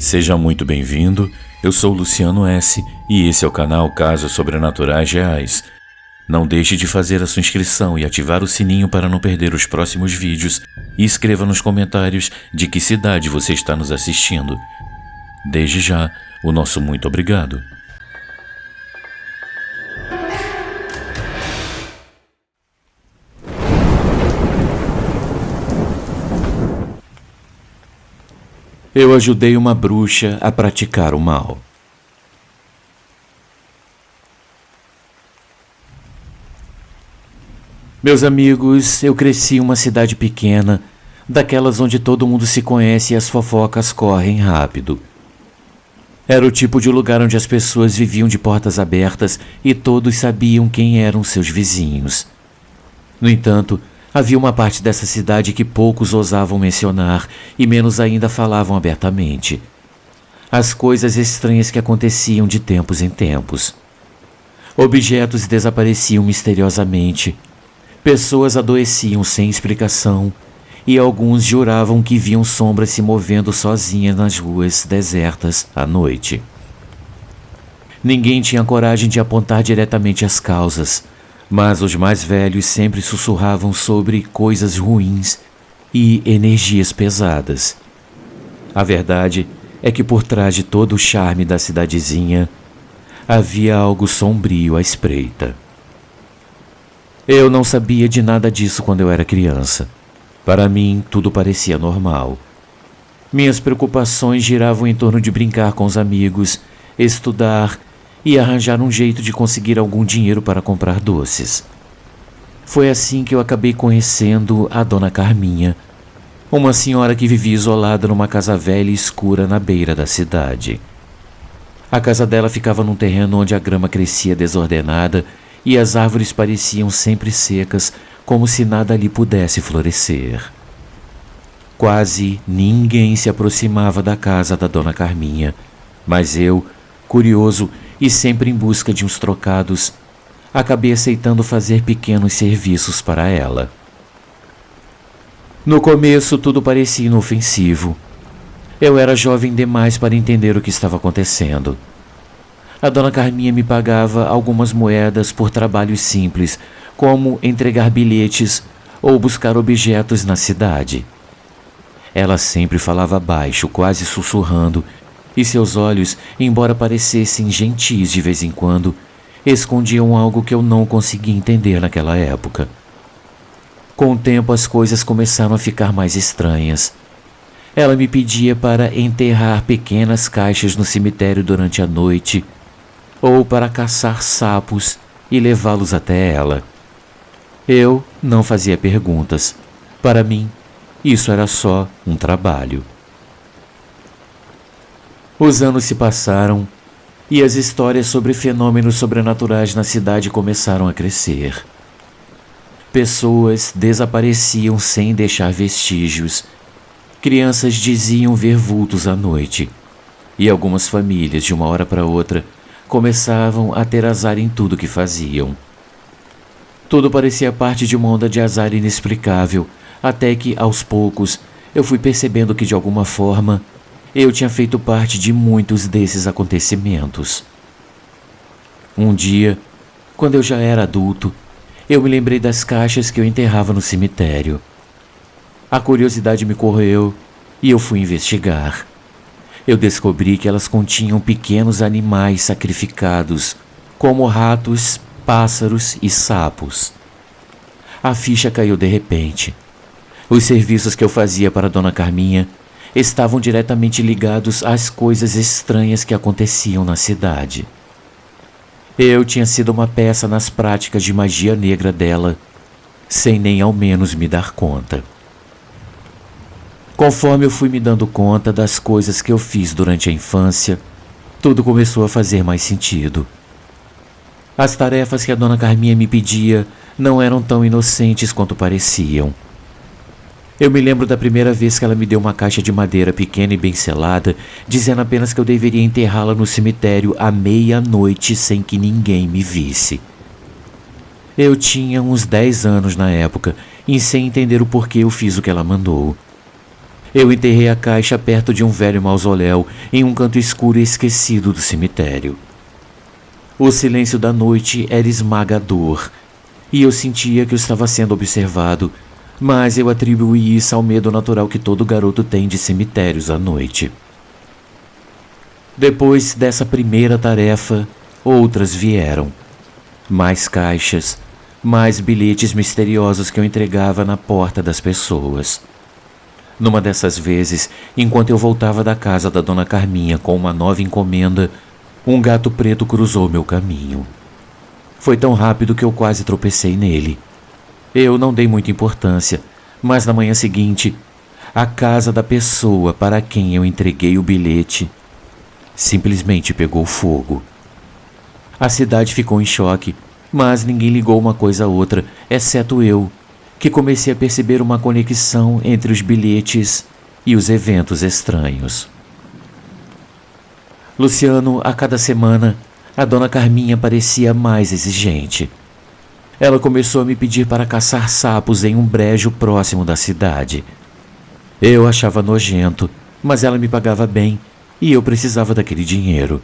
Seja muito bem-vindo, eu sou Luciano S. e esse é o canal Casos Sobrenaturais Reais. Não deixe de fazer a sua inscrição e ativar o sininho para não perder os próximos vídeos e escreva nos comentários de que cidade você está nos assistindo. Desde já, o nosso muito obrigado. Eu ajudei uma bruxa a praticar o mal. Meus amigos, eu cresci em uma cidade pequena, daquelas onde todo mundo se conhece e as fofocas correm rápido. Era o tipo de lugar onde as pessoas viviam de portas abertas e todos sabiam quem eram seus vizinhos. No entanto, havia uma parte dessa cidade que poucos ousavam mencionar e menos ainda falavam abertamente. As coisas estranhas que aconteciam de tempos em tempos. Objetos desapareciam misteriosamente. Pessoas adoeciam sem explicação e alguns juravam que viam sombras se movendo sozinhas nas ruas desertas à noite. Ninguém tinha coragem de apontar diretamente as causas, mas os mais velhos sempre sussurravam sobre coisas ruins e energias pesadas. A verdade é que por trás de todo o charme da cidadezinha havia algo sombrio à espreita. Eu não sabia de nada disso quando eu era criança. Para mim, tudo parecia normal. Minhas preocupações giravam em torno de brincar com os amigos, estudar e arranjar um jeito de conseguir algum dinheiro para comprar doces. Foi assim que eu acabei conhecendo a Dona Carminha, uma senhora que vivia isolada numa casa velha e escura na beira da cidade. A casa dela ficava num terreno onde a grama crescia desordenada e as árvores pareciam sempre secas, como se nada ali pudesse florescer. Quase ninguém se aproximava da casa da Dona Carminha, mas eu, curioso e sempre em busca de uns trocados, acabei aceitando fazer pequenos serviços para ela. No começo tudo parecia inofensivo. Eu era jovem demais para entender o que estava acontecendo. A Dona Carminha me pagava algumas moedas por trabalhos simples, como entregar bilhetes ou buscar objetos na cidade. Ela sempre falava baixo, quase sussurrando, e seus olhos, embora parecessem gentis de vez em quando, escondiam algo que eu não conseguia entender naquela época. Com o tempo as coisas começaram a ficar mais estranhas. Ela me pedia para enterrar pequenas caixas no cemitério durante a noite, ou para caçar sapos e levá-los até ela. Eu não fazia perguntas. Para mim, isso era só um trabalho. Os anos se passaram e as histórias sobre fenômenos sobrenaturais na cidade começaram a crescer. Pessoas desapareciam sem deixar vestígios. Crianças diziam ver vultos à noite. E algumas famílias, de uma hora para outra, começavam a ter azar em tudo que faziam. Tudo parecia parte de uma onda de azar inexplicável, até que, aos poucos, eu fui percebendo que, de alguma forma, eu tinha feito parte de muitos desses acontecimentos. Um dia, quando eu já era adulto, eu me lembrei das caixas que eu enterrava no cemitério. A curiosidade me corroeu e eu fui investigar. Eu descobri que elas continham pequenos animais sacrificados, como ratos, pássaros e sapos. A ficha caiu de repente. Os serviços que eu fazia para Dona Carminha estavam diretamente ligados às coisas estranhas que aconteciam na cidade. Eu tinha sido uma peça nas práticas de magia negra dela, sem nem ao menos me dar conta. Conforme eu fui me dando conta das coisas que eu fiz durante a infância, tudo começou a fazer mais sentido. As tarefas que a Dona Carminha me pedia não eram tão inocentes quanto pareciam. Eu me lembro da primeira vez que ela me deu uma caixa de madeira pequena e bem selada, dizendo apenas que eu deveria enterrá-la no cemitério à meia-noite sem que ninguém me visse. Eu tinha uns 10 anos na época e sem entender o porquê eu fiz o que ela mandou. Eu enterrei a caixa perto de um velho mausoléu em um canto escuro e esquecido do cemitério. O silêncio da noite era esmagador e eu sentia que eu estava sendo observado, mas eu atribuí isso ao medo natural que todo garoto tem de cemitérios à noite. Depois dessa primeira tarefa, outras vieram. Mais caixas, mais bilhetes misteriosos que eu entregava na porta das pessoas. Numa dessas vezes, enquanto eu voltava da casa da Dona Carminha com uma nova encomenda, um gato preto cruzou meu caminho. Foi tão rápido que eu quase tropecei nele. Eu não dei muita importância, mas na manhã seguinte, a casa da pessoa para quem eu entreguei o bilhete simplesmente pegou fogo. A cidade ficou em choque, mas ninguém ligou uma coisa a outra, exceto eu, que comecei a perceber uma conexão entre os bilhetes e os eventos estranhos. Luciano, a cada semana, a Dona Carminha parecia mais exigente. Ela começou a me pedir para caçar sapos em um brejo próximo da cidade. Eu achava nojento, mas ela me pagava bem e eu precisava daquele dinheiro.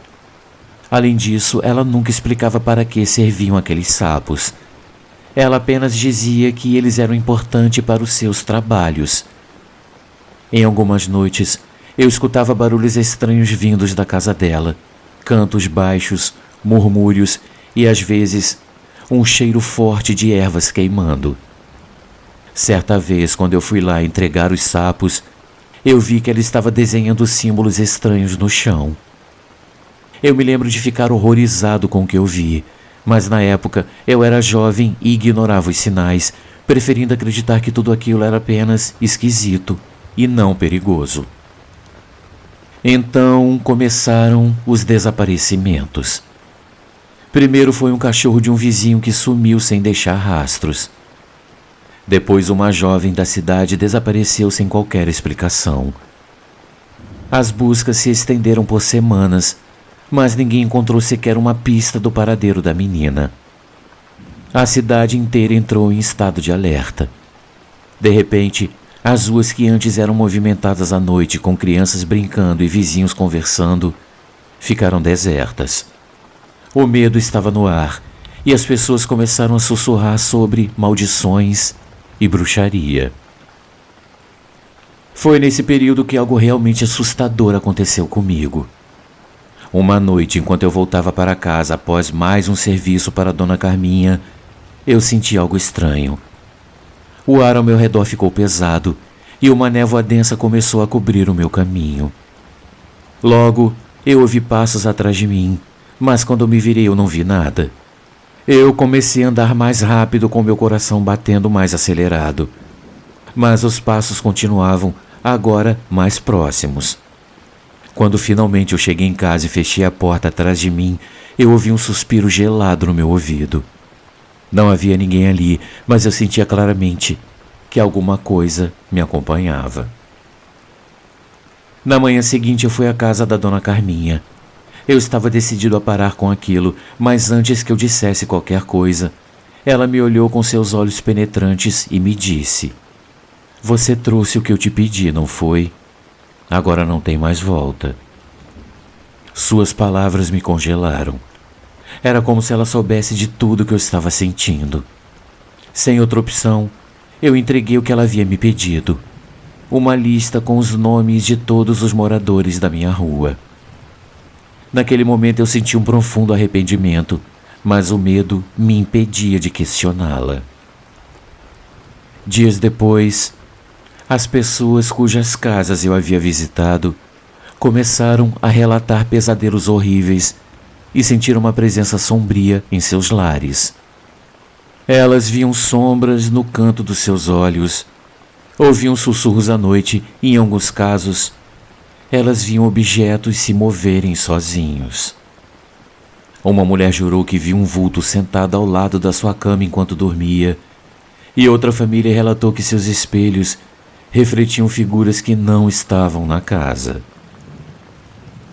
Além disso, ela nunca explicava para que serviam aqueles sapos. Ela apenas dizia que eles eram importantes para os seus trabalhos. Em algumas noites, eu escutava barulhos estranhos vindos da casa dela, cantos baixos, murmúrios e, às vezes, um cheiro forte de ervas queimando. Certa vez, quando eu fui lá entregar os sapos, eu vi que ela estava desenhando símbolos estranhos no chão. Eu me lembro de ficar horrorizado com o que eu vi, mas na época eu era jovem e ignorava os sinais, preferindo acreditar que tudo aquilo era apenas esquisito e não perigoso. Então começaram os desaparecimentos. Primeiro foi um cachorro de um vizinho que sumiu sem deixar rastros. Depois uma jovem da cidade desapareceu sem qualquer explicação. As buscas se estenderam por semanas, mas ninguém encontrou sequer uma pista do paradeiro da menina. A cidade inteira entrou em estado de alerta. De repente, as ruas que antes eram movimentadas à noite com crianças brincando e vizinhos conversando, ficaram desertas. O medo estava no ar e as pessoas começaram a sussurrar sobre maldições e bruxaria. Foi nesse período que algo realmente assustador aconteceu comigo. Uma noite, enquanto eu voltava para casa após mais um serviço para Dona Carminha, eu senti algo estranho. O ar ao meu redor ficou pesado e uma névoa densa começou a cobrir o meu caminho. Logo, eu ouvi passos atrás de mim, mas quando me virei eu não vi nada. Eu comecei a andar mais rápido com meu coração batendo mais acelerado. Mas os passos continuavam, agora mais próximos. Quando finalmente eu cheguei em casa e fechei a porta atrás de mim, eu ouvi um suspiro gelado no meu ouvido. Não havia ninguém ali, mas eu sentia claramente que alguma coisa me acompanhava. Na manhã seguinte eu fui à casa da Dona Carminha. Eu estava decidido a parar com aquilo, mas antes que eu dissesse qualquer coisa, ela me olhou com seus olhos penetrantes e me disse: "Você trouxe o que eu te pedi, não foi? Agora não tem mais volta." Suas palavras me congelaram. Era como se ela soubesse de tudo que eu estava sentindo. Sem outra opção, eu entreguei o que ela havia me pedido: uma lista com os nomes de todos os moradores da minha rua. Naquele momento eu senti um profundo arrependimento, mas o medo me impedia de questioná-la. Dias depois, as pessoas cujas casas eu havia visitado começaram a relatar pesadelos horríveis e sentiram uma presença sombria em seus lares. Elas viam sombras no canto dos seus olhos, ouviam sussurros à noite e, em alguns casos, elas viam objetos se moverem sozinhos. Uma mulher jurou que viu um vulto sentado ao lado da sua cama enquanto dormia, e outra família relatou que seus espelhos refletiam figuras que não estavam na casa.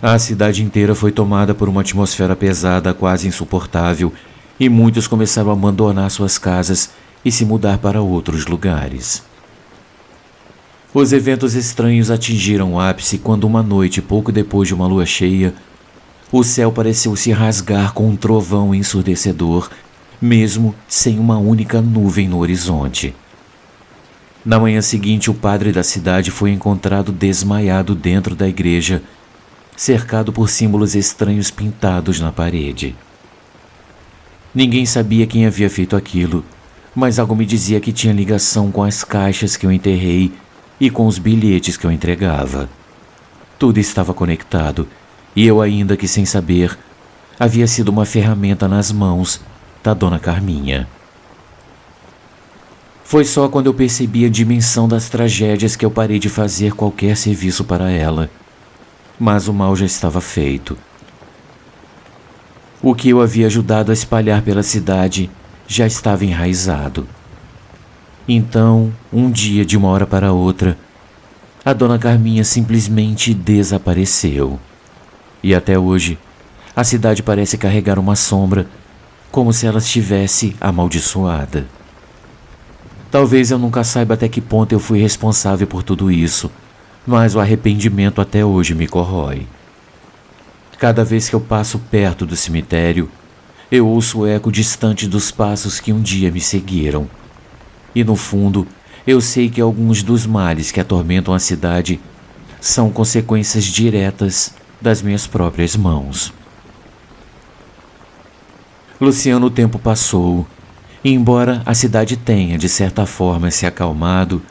A cidade inteira foi tomada por uma atmosfera pesada, quase insuportável, e muitos começaram a abandonar suas casas e se mudar para outros lugares. Os eventos estranhos atingiram o ápice quando uma noite, pouco depois de uma lua cheia, o céu pareceu se rasgar com um trovão ensurdecedor, mesmo sem uma única nuvem no horizonte. Na manhã seguinte, o padre da cidade foi encontrado desmaiado dentro da igreja, cercado por símbolos estranhos pintados na parede. Ninguém sabia quem havia feito aquilo, mas algo me dizia que tinha ligação com as caixas que eu enterrei e com os bilhetes que eu entregava. Tudo estava conectado, e eu, ainda que sem saber, havia sido uma ferramenta nas mãos da Dona Carminha. Foi só quando eu percebi a dimensão das tragédias que eu parei de fazer qualquer serviço para ela. Mas o mal já estava feito. O que eu havia ajudado a espalhar pela cidade já estava enraizado. Então, um dia, de uma hora para outra, a Dona Carminha simplesmente desapareceu. E até hoje, a cidade parece carregar uma sombra, como se ela estivesse amaldiçoada. Talvez eu nunca saiba até que ponto eu fui responsável por tudo isso, mas o arrependimento até hoje me corrói. Cada vez que eu passo perto do cemitério, eu ouço o eco distante dos passos que um dia me seguiram. E no fundo, eu sei que alguns dos males que atormentam a cidade são consequências diretas das minhas próprias mãos. Luciano, o tempo passou, e embora a cidade tenha, de certa forma, se acalmado,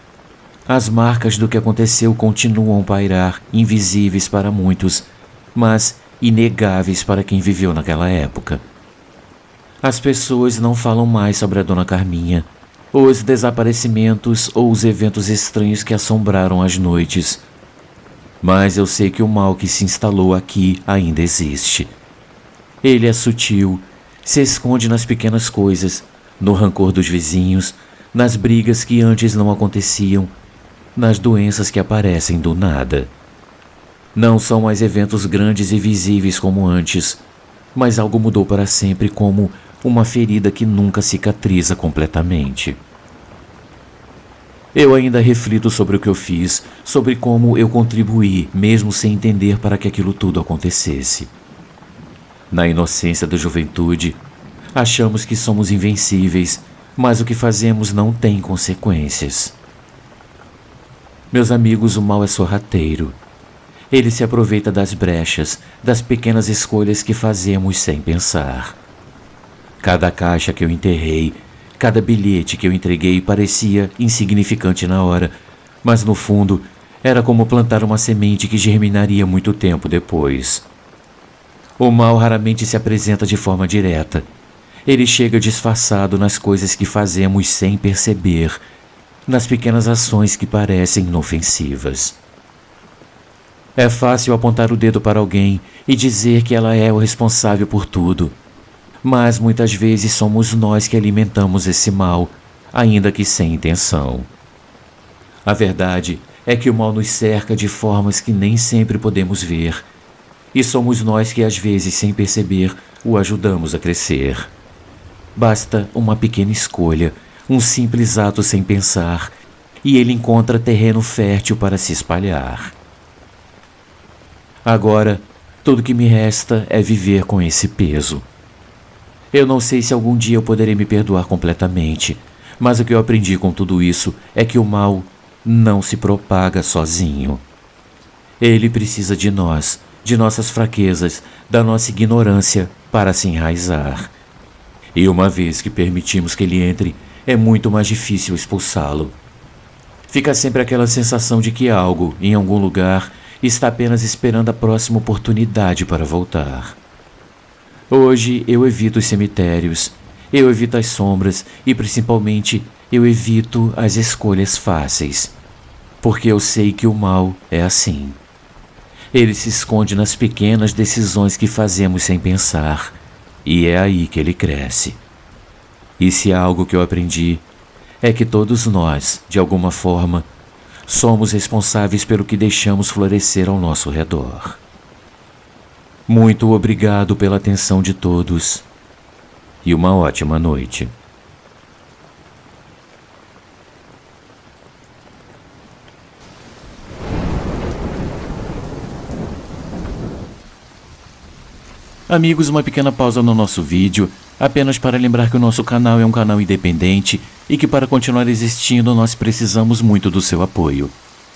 as marcas do que aconteceu continuam a pairar, invisíveis para muitos, mas inegáveis para quem viveu naquela época. As pessoas não falam mais sobre a Dona Carminha, os desaparecimentos ou os eventos estranhos que assombraram as noites. Mas eu sei que o mal que se instalou aqui ainda existe. Ele é sutil, se esconde nas pequenas coisas, no rancor dos vizinhos, nas brigas que antes não aconteciam, nas doenças que aparecem do nada. Não são mais eventos grandes e visíveis como antes, mas algo mudou para sempre, como uma ferida que nunca cicatriza completamente. Eu ainda reflito sobre o que eu fiz, sobre como eu contribuí, mesmo sem entender, para que aquilo tudo acontecesse. Na inocência da juventude, achamos que somos invencíveis, mas o que fazemos não tem consequências. Meus amigos, o mal é sorrateiro. Ele se aproveita das brechas, das pequenas escolhas que fazemos sem pensar. Cada caixa que eu enterrei, cada bilhete que eu entreguei parecia insignificante na hora, mas no fundo era como plantar uma semente que germinaria muito tempo depois. O mal raramente se apresenta de forma direta. Ele chega disfarçado nas coisas que fazemos sem perceber, nas pequenas ações que parecem inofensivas. É fácil apontar o dedo para alguém e dizer que ela é o responsável por tudo, mas muitas vezes somos nós que alimentamos esse mal, ainda que sem intenção. A verdade é que o mal nos cerca de formas que nem sempre podemos ver, e somos nós que às vezes, sem perceber, o ajudamos a crescer. Basta uma pequena escolha, um simples ato sem pensar, e ele encontra terreno fértil para se espalhar. Agora, tudo que me resta é viver com esse peso. Eu não sei se algum dia eu poderei me perdoar completamente, mas o que eu aprendi com tudo isso é que o mal não se propaga sozinho. Ele precisa de nós, de nossas fraquezas, da nossa ignorância para se enraizar. E uma vez que permitimos que ele entre, é muito mais difícil expulsá-lo. Fica sempre aquela sensação de que algo, em algum lugar, está apenas esperando a próxima oportunidade para voltar. Hoje eu evito os cemitérios, eu evito as sombras e principalmente eu evito as escolhas fáceis, porque eu sei que o mal é assim. Ele se esconde nas pequenas decisões que fazemos sem pensar, e é aí que ele cresce. E se há algo que eu aprendi, é que todos nós, de alguma forma, somos responsáveis pelo que deixamos florescer ao nosso redor. Muito obrigado pela atenção de todos e uma ótima noite. Amigos, uma pequena pausa no nosso vídeo, apenas para lembrar que o nosso canal é um canal independente e que para continuar existindo nós precisamos muito do seu apoio.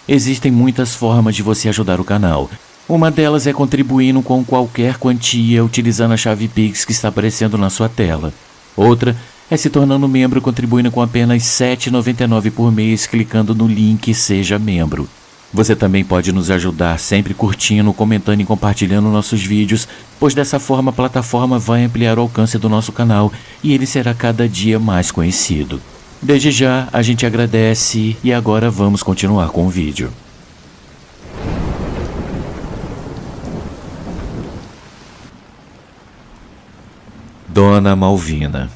Existem muitas formas de você ajudar o canal. Uma delas é contribuindo com qualquer quantia utilizando a chave Pix que está aparecendo na sua tela. Outra é se tornando membro contribuindo com apenas R$ 7,99 por mês clicando no link Seja Membro. Você também pode nos ajudar sempre curtindo, comentando e compartilhando nossos vídeos, pois dessa forma a plataforma vai ampliar o alcance do nosso canal e ele será cada dia mais conhecido. Desde já, a gente agradece e agora vamos continuar com o vídeo. Dona Malvina.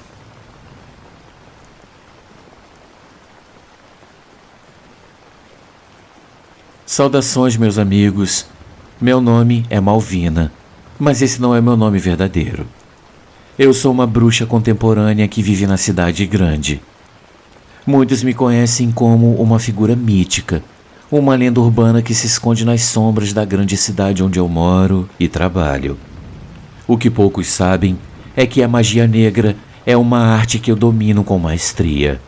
Saudações, meus amigos. Meu nome é Malvina, mas esse não é meu nome verdadeiro. Eu sou uma bruxa contemporânea que vive na cidade grande. Muitos me conhecem como uma figura mítica, uma lenda urbana que se esconde nas sombras da grande cidade onde eu moro e trabalho. O que poucos sabem é que a magia negra é uma arte que eu domino com maestria.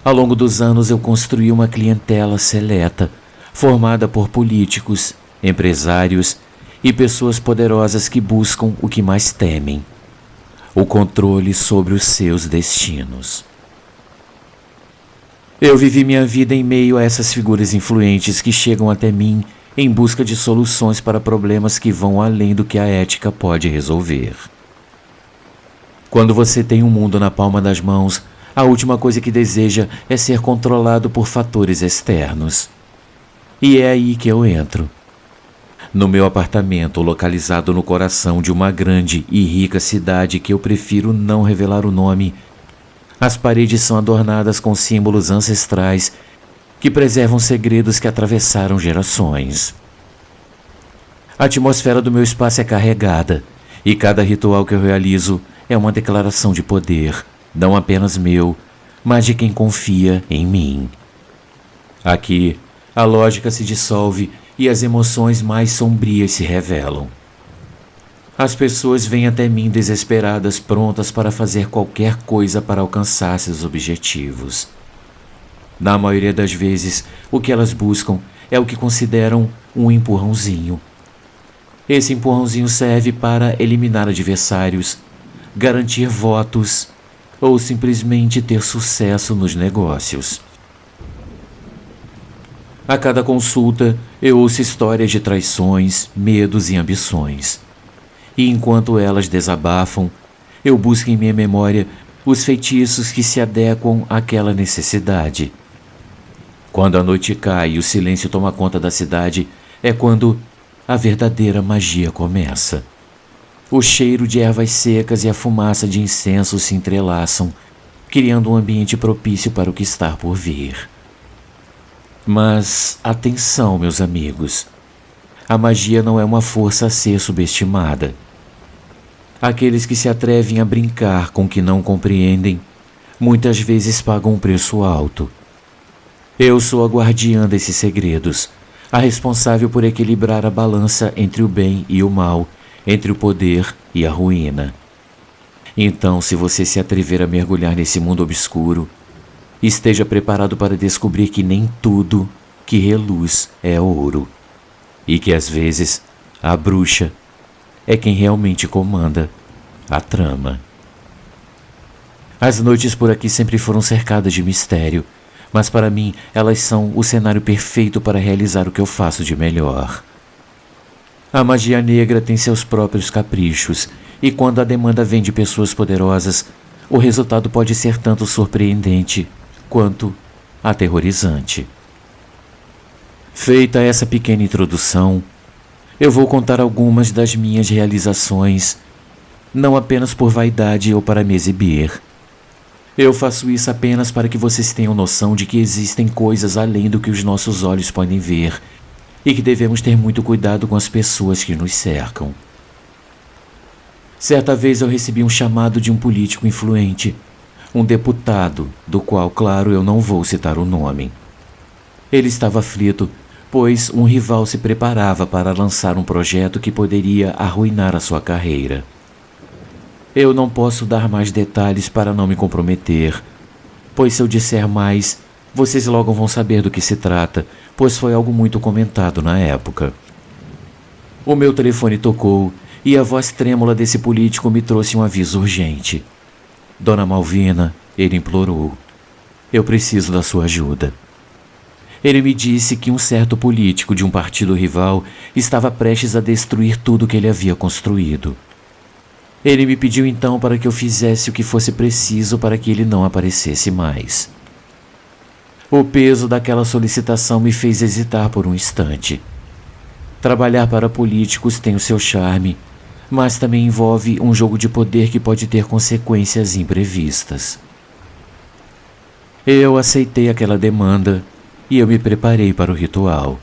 Ao longo dos anos eu construí uma clientela seleta, formada por políticos, empresários e pessoas poderosas que buscam o que mais temem: o controle sobre os seus destinos. Eu vivi minha vida em meio a essas figuras influentes que chegam até mim em busca de soluções para problemas que vão além do que a ética pode resolver. Quando você tem um mundo na palma das mãos, a última coisa que deseja é ser controlado por fatores externos. E é aí que eu entro. No meu apartamento, localizado no coração de uma grande e rica cidade que eu prefiro não revelar o nome, as paredes são adornadas com símbolos ancestrais que preservam segredos que atravessaram gerações. A atmosfera do meu espaço é carregada, e cada ritual que eu realizo é uma declaração de poder, não apenas meu, mas de quem confia em mim. Aqui, a lógica se dissolve e as emoções mais sombrias se revelam. As pessoas vêm até mim desesperadas, prontas para fazer qualquer coisa para alcançar seus objetivos. Na maioria das vezes, o que elas buscam é o que consideram um empurrãozinho. Esse empurrãozinho serve para eliminar adversários, garantir votos ou simplesmente ter sucesso nos negócios. A cada consulta, eu ouço histórias de traições, medos e ambições. E enquanto elas desabafam, eu busco em minha memória os feitiços que se adequam àquela necessidade. Quando a noite cai e o silêncio toma conta da cidade, é quando a verdadeira magia começa. O cheiro de ervas secas e a fumaça de incenso se entrelaçam, criando um ambiente propício para o que está por vir. Mas atenção, meus amigos. A magia não é uma força a ser subestimada. Aqueles que se atrevem a brincar com o que não compreendem, muitas vezes pagam um preço alto. Eu sou a guardiã desses segredos, a responsável por equilibrar a balança entre o bem e o mal, entre o poder e a ruína. Então, se você se atrever a mergulhar nesse mundo obscuro, esteja preparado para descobrir que nem tudo que reluz é ouro, e que às vezes a bruxa é quem realmente comanda a trama. As noites por aqui sempre foram cercadas de mistério, mas para mim elas são o cenário perfeito para realizar o que eu faço de melhor. A magia negra tem seus próprios caprichos, e quando a demanda vem de pessoas poderosas, o resultado pode ser tanto surpreendente quanto aterrorizante. Feita essa pequena introdução, eu vou contar algumas das minhas realizações, não apenas por vaidade ou para me exibir. Eu faço isso apenas para que vocês tenham noção de que existem coisas além do que os nossos olhos podem ver e que devemos ter muito cuidado com as pessoas que nos cercam. Certa vez eu recebi um chamado de um político influente, um deputado, do qual, claro, eu não vou citar o nome. Ele estava aflito pois um rival se preparava para lançar um projeto que poderia arruinar a sua carreira. Eu não posso dar mais detalhes para não me comprometer, pois se eu disser mais, vocês logo vão saber do que se trata, pois foi algo muito comentado na época. O meu telefone tocou e a voz trêmula desse político me trouxe um aviso urgente. Dona Malvina, ele implorou. Eu preciso da sua ajuda. Ele me disse que um certo político de um partido rival estava prestes a destruir tudo que ele havia construído. Ele me pediu então para que eu fizesse o que fosse preciso para que ele não aparecesse mais. O peso daquela solicitação me fez hesitar por um instante. Trabalhar para políticos tem o seu charme, mas também envolve um jogo de poder que pode ter consequências imprevistas. Eu aceitei aquela demanda e eu me preparei para o ritual.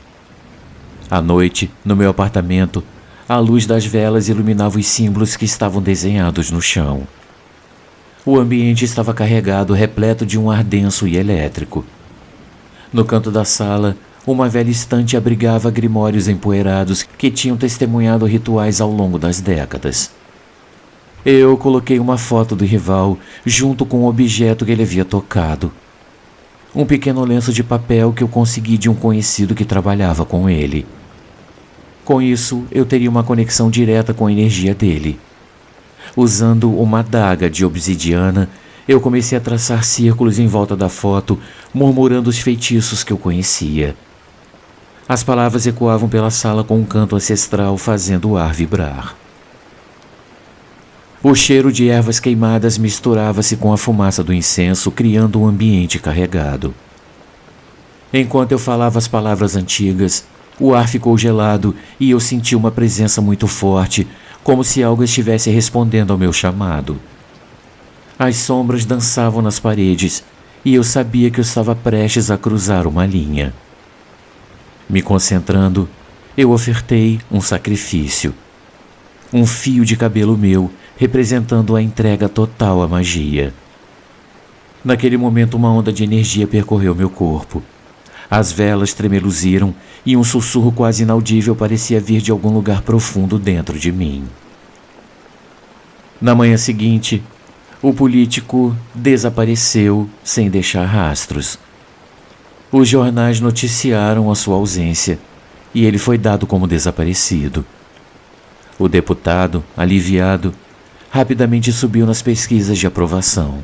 À noite, no meu apartamento, a luz das velas iluminava os símbolos que estavam desenhados no chão. O ambiente estava carregado, repleto de um ar denso e elétrico. No canto da sala, uma velha estante abrigava grimórios empoeirados que tinham testemunhado rituais ao longo das décadas. Eu coloquei uma foto do rival junto com o objeto que ele havia tocado. Um pequeno lenço de papel que eu consegui de um conhecido que trabalhava com ele. Com isso, eu teria uma conexão direta com a energia dele. Usando uma adaga de obsidiana, eu comecei a traçar círculos em volta da foto, murmurando os feitiços que eu conhecia. As palavras ecoavam pela sala com um canto ancestral, fazendo o ar vibrar. O cheiro de ervas queimadas misturava-se com a fumaça do incenso, criando um ambiente carregado. Enquanto eu falava as palavras antigas, o ar ficou gelado e eu senti uma presença muito forte, como se algo estivesse respondendo ao meu chamado. As sombras dançavam nas paredes e eu sabia que eu estava prestes a cruzar uma linha. Me concentrando, eu ofertei um sacrifício. Um fio de cabelo meu, representando a entrega total à magia. Naquele momento, uma onda de energia percorreu meu corpo. As velas tremeluziram e um sussurro quase inaudível parecia vir de algum lugar profundo dentro de mim. Na manhã seguinte, o político desapareceu sem deixar rastros. Os jornais noticiaram a sua ausência e ele foi dado como desaparecido. O deputado, aliviado, rapidamente subiu nas pesquisas de aprovação.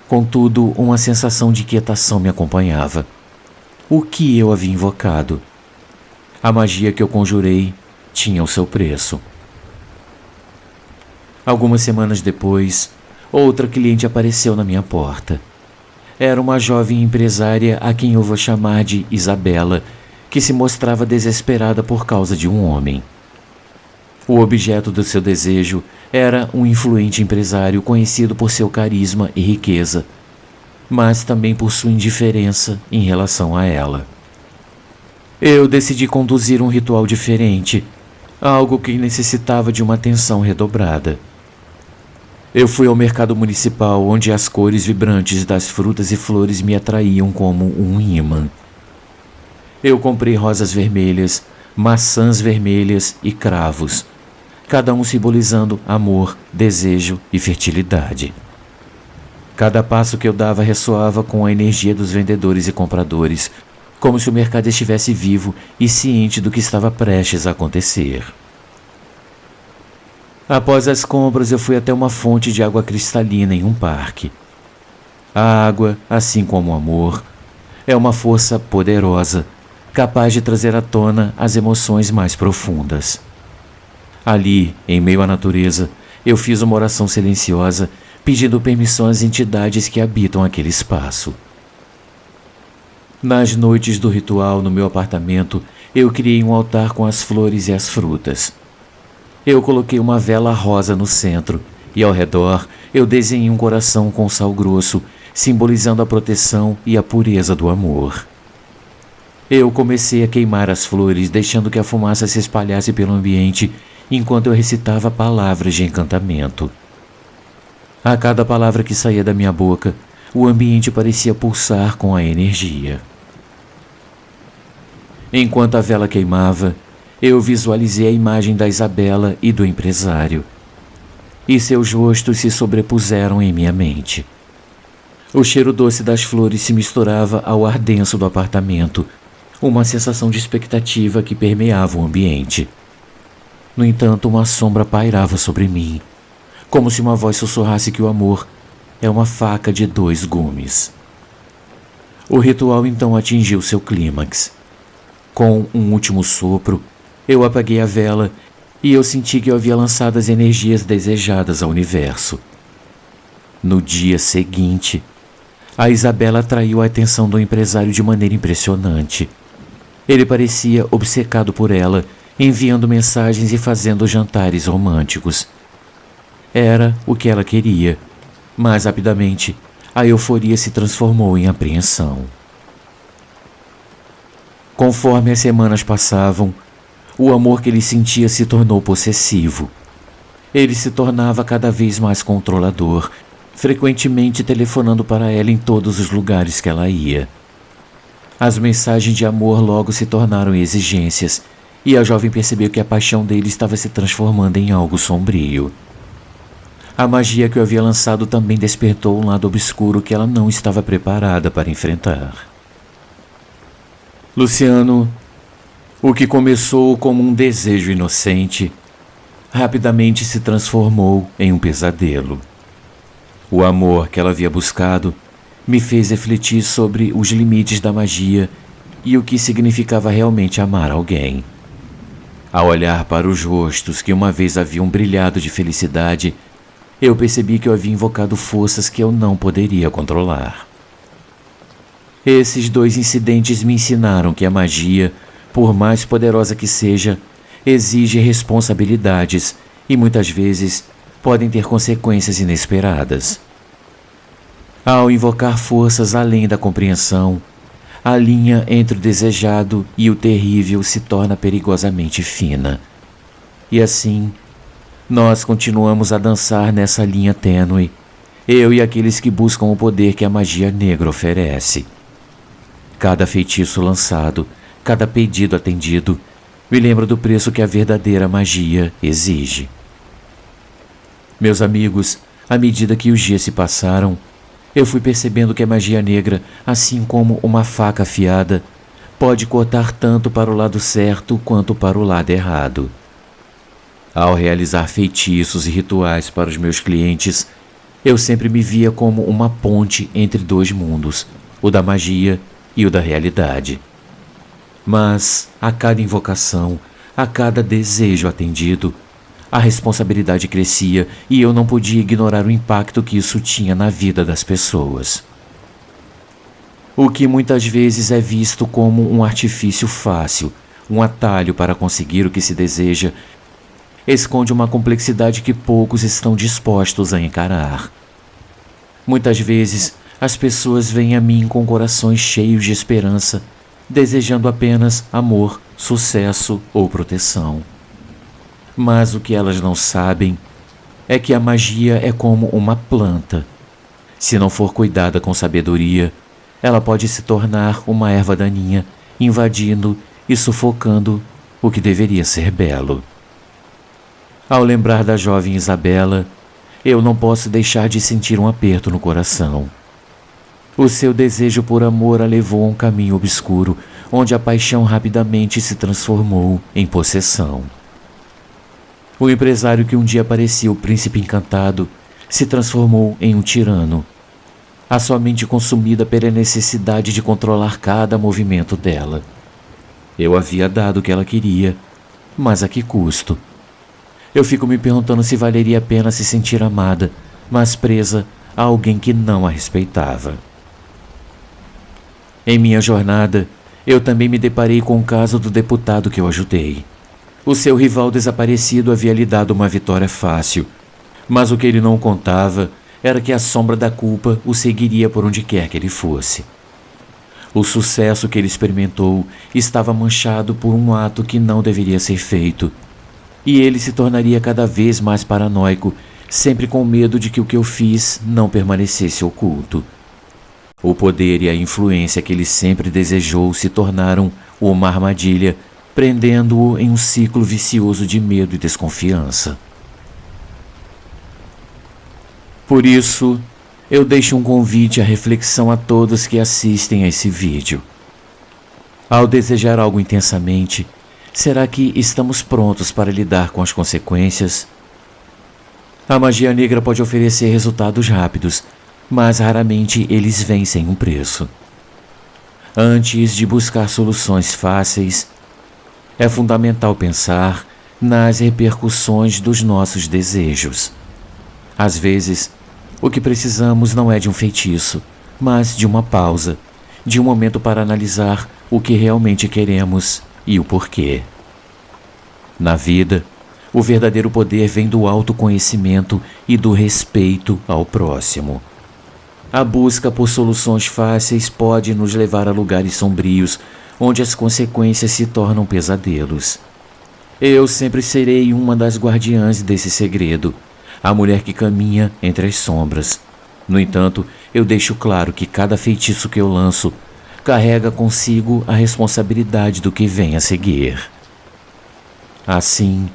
Contudo, uma sensação de inquietação me acompanhava. O que eu havia invocado? A magia que eu conjurei tinha o seu preço. Algumas semanas depois, outra cliente apareceu na minha porta. Era uma jovem empresária a quem eu vou chamar de Isabela, que se mostrava desesperada por causa de um homem. O objeto do seu desejo era um influente empresário conhecido por seu carisma e riqueza, mas também por sua indiferença em relação a ela. Eu decidi conduzir um ritual diferente, algo que necessitava de uma atenção redobrada. Eu fui ao mercado municipal, onde as cores vibrantes das frutas e flores me atraíam como um ímã. Eu comprei rosas vermelhas, maçãs vermelhas e cravos, cada um simbolizando amor, desejo e fertilidade. Cada passo que eu dava ressoava com a energia dos vendedores e compradores, como se o mercado estivesse vivo e ciente do que estava prestes a acontecer. Após as compras, eu fui até uma fonte de água cristalina em um parque. A água, assim como o amor, é uma força poderosa, capaz de trazer à tona as emoções mais profundas. Ali, em meio à natureza, eu fiz uma oração silenciosa, pedindo permissão às entidades que habitam aquele espaço. Nas noites do ritual no meu apartamento, eu criei um altar com as flores e as frutas. Eu coloquei uma vela rosa no centro e ao redor eu desenhei um coração com sal grosso, simbolizando a proteção e a pureza do amor. Eu comecei a queimar as flores, deixando que a fumaça se espalhasse pelo ambiente enquanto eu recitava palavras de encantamento. A cada palavra que saía da minha boca, o ambiente parecia pulsar com a energia. Enquanto a vela queimava, eu visualizei a imagem da Isabela e do empresário, e seus rostos se sobrepuseram em minha mente. O cheiro doce das flores se misturava ao ar denso do apartamento, uma sensação de expectativa que permeava o ambiente. No entanto, uma sombra pairava sobre mim, como se uma voz sussurrasse que o amor é uma faca de 2 gumes. O ritual então atingiu seu clímax. Com um último sopro, eu apaguei a vela e eu senti que eu havia lançado as energias desejadas ao universo. No dia seguinte, a Isabela atraiu a atenção do empresário de maneira impressionante. Ele parecia obcecado por ela, enviando mensagens e fazendo jantares românticos. Era o que ela queria, mas rapidamente a euforia se transformou em apreensão. Conforme as semanas passavam, o amor que ele sentia se tornou possessivo. Ele se tornava cada vez mais controlador, frequentemente telefonando para ela em todos os lugares que ela ia. As mensagens de amor logo se tornaram exigências, e a jovem percebeu que a paixão dele estava se transformando em algo sombrio. A magia que eu havia lançado também despertou um lado obscuro que ela não estava preparada para enfrentar. Luciano, o que começou como um desejo inocente, rapidamente se transformou em um pesadelo. O amor que ela havia buscado me fez refletir sobre os limites da magia e o que significava realmente amar alguém. Ao olhar para os rostos que uma vez haviam brilhado de felicidade, eu percebi que eu havia invocado forças que eu não poderia controlar. Esses 2 incidentes me ensinaram que a magia, por mais poderosa que seja, exige responsabilidades e muitas vezes podem ter consequências inesperadas. Ao invocar forças além da compreensão, a linha entre o desejado e o terrível se torna perigosamente fina. E assim, nós continuamos a dançar nessa linha tênue, eu e aqueles que buscam o poder que a magia negra oferece. Cada feitiço lançado, cada pedido atendido, me lembra do preço que a verdadeira magia exige. Meus amigos, à medida que os dias se passaram, eu fui percebendo que a magia negra, assim como uma faca afiada, pode cortar tanto para o lado certo quanto para o lado errado. Ao realizar feitiços e rituais para os meus clientes, eu sempre me via como uma ponte entre 2 mundos, o da magia e o da realidade. Mas, a cada invocação, a cada desejo atendido, a responsabilidade crescia e eu não podia ignorar o impacto que isso tinha na vida das pessoas. O que muitas vezes é visto como um artifício fácil, um atalho para conseguir o que se deseja, esconde uma complexidade que poucos estão dispostos a encarar. Muitas vezes, as pessoas vêm a mim com corações cheios de esperança, desejando apenas amor, sucesso ou proteção. Mas o que elas não sabem é que a magia é como uma planta. Se não for cuidada com sabedoria, ela pode se tornar uma erva daninha, invadindo e sufocando o que deveria ser belo. Ao lembrar da jovem Isabela, eu não posso deixar de sentir um aperto no coração. O seu desejo por amor a levou a um caminho obscuro, onde a paixão rapidamente se transformou em possessão. O empresário que um dia parecia o príncipe encantado se transformou em um tirano, a sua mente consumida pela necessidade de controlar cada movimento dela. Eu havia dado o que ela queria, mas a que custo? Eu fico me perguntando se valeria a pena se sentir amada, mas presa a alguém que não a respeitava. Em minha jornada, eu também me deparei com o caso do deputado que eu ajudei. O seu rival desaparecido havia lhe dado uma vitória fácil, mas o que ele não contava era que a sombra da culpa o seguiria por onde quer que ele fosse. O sucesso que ele experimentou estava manchado por um ato que não deveria ser feito, e ele se tornaria cada vez mais paranoico, sempre com medo de que o que eu fiz não permanecesse oculto. O poder e a influência que ele sempre desejou se tornaram uma armadilha, prendendo-o em um ciclo vicioso de medo e desconfiança. Por isso, eu deixo um convite à reflexão a todos que assistem a esse vídeo. Ao desejar algo intensamente, será que estamos prontos para lidar com as consequências? A magia negra pode oferecer resultados rápidos, mas raramente eles vêm sem um preço. Antes de buscar soluções fáceis, é fundamental pensar nas repercussões dos nossos desejos. Às vezes, o que precisamos não é de um feitiço, mas de uma pausa, de um momento para analisar o que realmente queremos e o porquê. Na vida, o verdadeiro poder vem do autoconhecimento e do respeito ao próximo. A busca por soluções fáceis pode nos levar a lugares sombrios, onde as consequências se tornam pesadelos. Eu sempre serei uma das guardiãs desse segredo, a mulher que caminha entre as sombras. No entanto, eu deixo claro que cada feitiço que eu lanço carrega consigo a responsabilidade do que vem a seguir. Assim,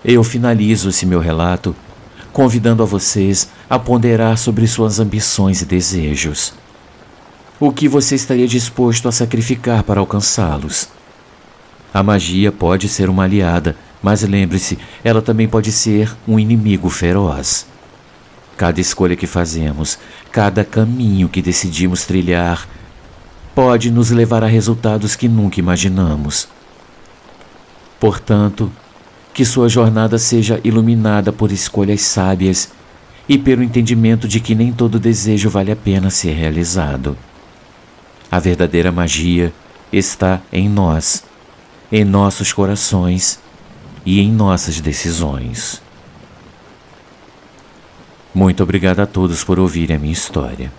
eu finalizo esse meu relato convidando a vocês a ponderar sobre suas ambições e desejos. O que você estaria disposto a sacrificar para alcançá-los? A magia pode ser uma aliada, mas lembre-se, ela também pode ser um inimigo feroz. Cada escolha que fazemos, cada caminho que decidimos trilhar, pode nos levar a resultados que nunca imaginamos. Portanto, que sua jornada seja iluminada por escolhas sábias e pelo entendimento de que nem todo desejo vale a pena ser realizado. A verdadeira magia está em nós, em nossos corações e em nossas decisões. Muito obrigado a todos por ouvirem a minha história.